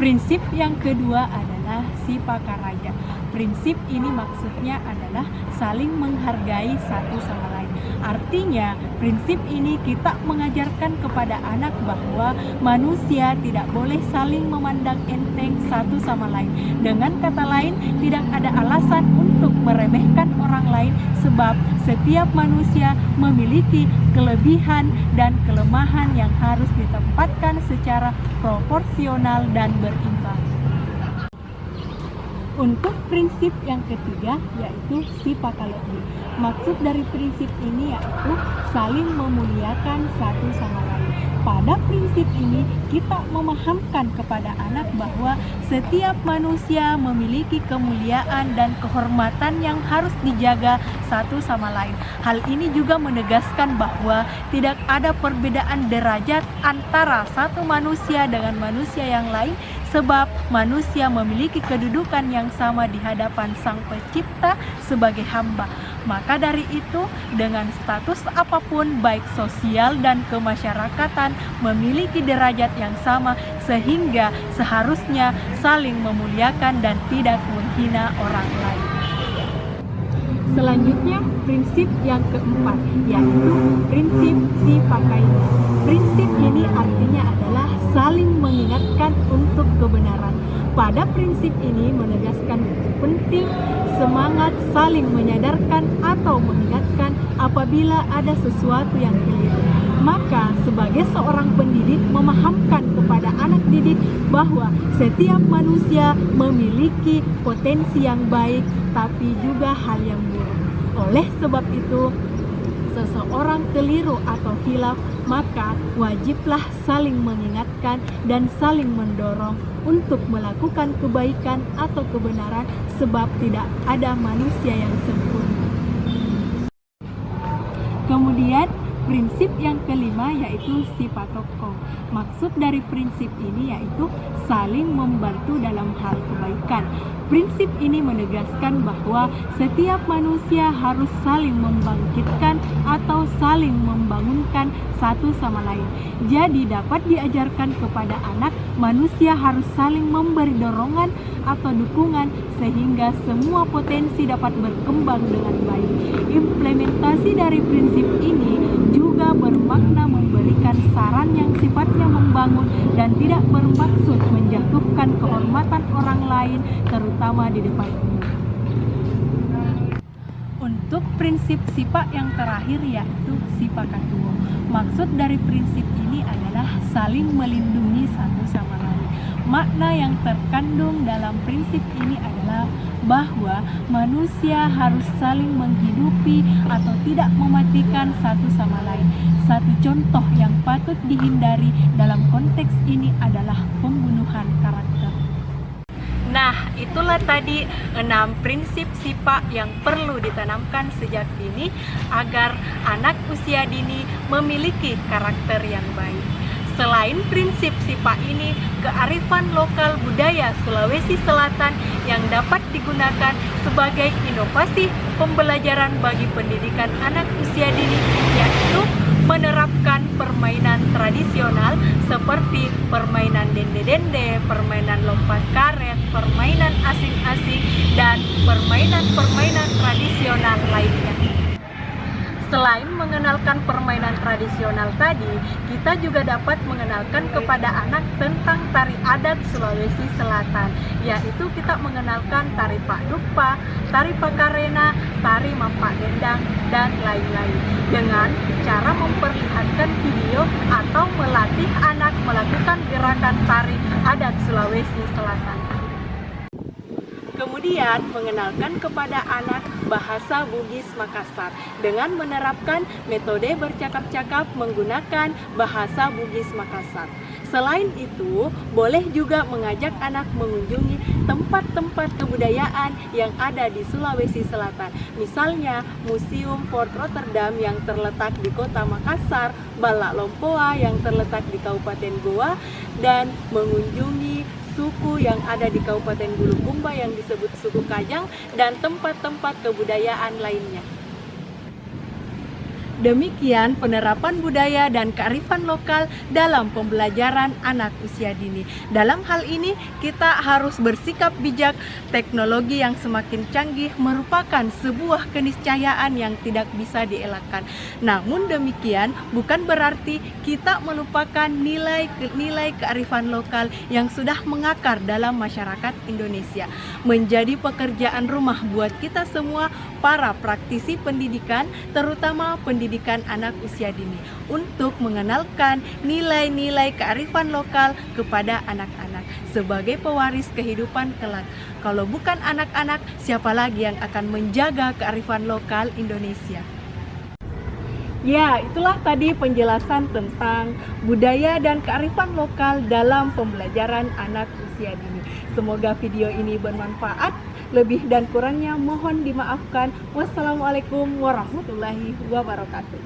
Prinsip yang kedua adalah Sipakaraja. Prinsip ini maksudnya adalah saling menghargai satu sama lain. Artinya, prinsip ini kita mengajarkan kepada anak bahwa manusia tidak boleh saling memandang enteng satu sama lain. Dengan kata lain, tidak ada alasan untuk meremehkan orang lain sebab setiap manusia memiliki kelebihan dan kelemahan yang harus ditempatkan secara proporsional dan berimbang. Untuk prinsip yang ketiga yaitu Sipakalobi. Maksud dari prinsip ini yaitu saling memuliakan satu sama lain. Pada prinsip ini kita memahamkan kepada anak bahwa setiap manusia memiliki kemuliaan dan kehormatan yang harus dijaga satu sama lain. Hal ini juga menegaskan bahwa tidak ada perbedaan derajat antara satu manusia dengan manusia yang lain sebab manusia memiliki kedudukan yang sama di hadapan Sang Pencipta sebagai hamba. Maka dari itu, dengan status apapun baik sosial dan kemasyarakatan memiliki derajat yang sama sehingga seharusnya saling memuliakan dan tidak menghina orang lain. Selanjutnya, prinsip yang keempat yaitu prinsip Sipakaina. Prinsip ini artinya adalah saling mengingatkan untuk kebenaran. Pada prinsip ini menegaskan penting semangat saling menyadarkan atau mengingatkan apabila ada sesuatu yang keliru. Maka sebagai seorang pendidik memahamkan kepada anak didik bahwa setiap manusia memiliki potensi yang baik tapi juga hal yang buruk. Oleh sebab itu, seseorang keliru atau hilaf, maka wajiblah saling mengingatkan dan saling mendorong untuk melakukan kebaikan atau kebenaran sebab tidak ada manusia yang sempurna. Kemudian prinsip yang kelima yaitu Sipatoko. Maksud dari prinsip ini yaitu saling membantu dalam hal kebaikan. Prinsip ini menegaskan bahwa setiap manusia harus saling membangkitkan atau saling membangunkan satu sama lain. Jadi dapat diajarkan kepada anak, manusia harus saling memberi dorongan atau dukungan sehingga semua potensi dapat berkembang dengan baik. Implementasi dari prinsip ini juga bermakna memberikan saran yang sifatnya membangun dan tidak bermaksud menjatuhkan kehormatan orang lain, terutama di depan umum. Untuk prinsip Sipa yang terakhir yaitu Sipakatuo. Maksud dari prinsip ini adalah saling melindungi satu sama lain. Makna yang terkandung dalam prinsip ini adalah bahwa manusia harus saling menghidupi atau tidak mematikan satu sama lain. Satu contoh yang patut dihindari dalam konteks ini adalah pembunuhan karakter. Nah, itulah tadi 6 prinsip Sipa yang perlu ditanamkan sejak dini agar anak usia dini memiliki karakter yang baik. Selain prinsip Sipa ini, kearifan lokal budaya Sulawesi Selatan yang dapat digunakan sebagai inovasi pembelajaran bagi pendidikan anak usia dini yaitu menerapkan permainan tradisional seperti permainan dende-dende, permainan lompat karet, permainan asing-asing, dan permainan-permainan tradisional lainnya. Selain mengenalkan permainan tradisional tadi, kita juga dapat mengenalkan kepada anak tentang tari adat Sulawesi Selatan, yaitu kita mengenalkan tari Pak Dupa, tari Pakarena, tari Mampak Dendang, dan lain-lain. Dengan cara memperlihatkan video atau melatih anak melakukan gerakan tari adat Sulawesi Selatan. Kemudian mengenalkan kepada anak bahasa Bugis Makassar dengan menerapkan metode bercakap-cakap menggunakan bahasa Bugis Makassar. Selain itu, boleh juga mengajak anak mengunjungi tempat-tempat kebudayaan yang ada di Sulawesi Selatan. Misalnya, Museum Fort Rotterdam yang terletak di Kota Makassar, Balak Lompoa yang terletak di Kabupaten Goa, dan mengunjungi suku yang ada di Kabupaten Bulukumba yang disebut suku Kajang dan tempat-tempat kebudayaan lainnya. Demikian penerapan budaya dan kearifan lokal dalam pembelajaran anak usia dini. Dalam hal ini kita harus bersikap bijak. Teknologi yang semakin canggih merupakan sebuah keniscayaan yang tidak bisa dielakkan. Namun demikian bukan berarti kita melupakan nilai kearifan lokal yang sudah mengakar dalam masyarakat Indonesia. Menjadi pekerjaan rumah buat kita semua para praktisi pendidikan, terutama pendidikan anak usia dini, untuk mengenalkan nilai-nilai kearifan lokal kepada anak-anak sebagai pewaris kehidupan kelak. Kalau bukan anak-anak, siapa lagi yang akan menjaga kearifan lokal Indonesia? Ya, itulah tadi penjelasan tentang budaya dan kearifan lokal dalam pembelajaran anak usia dini. Semoga video ini bermanfaat. Lebih dan kurangnya mohon dimaafkan. Wassalamualaikum warahmatullahi wabarakatuh.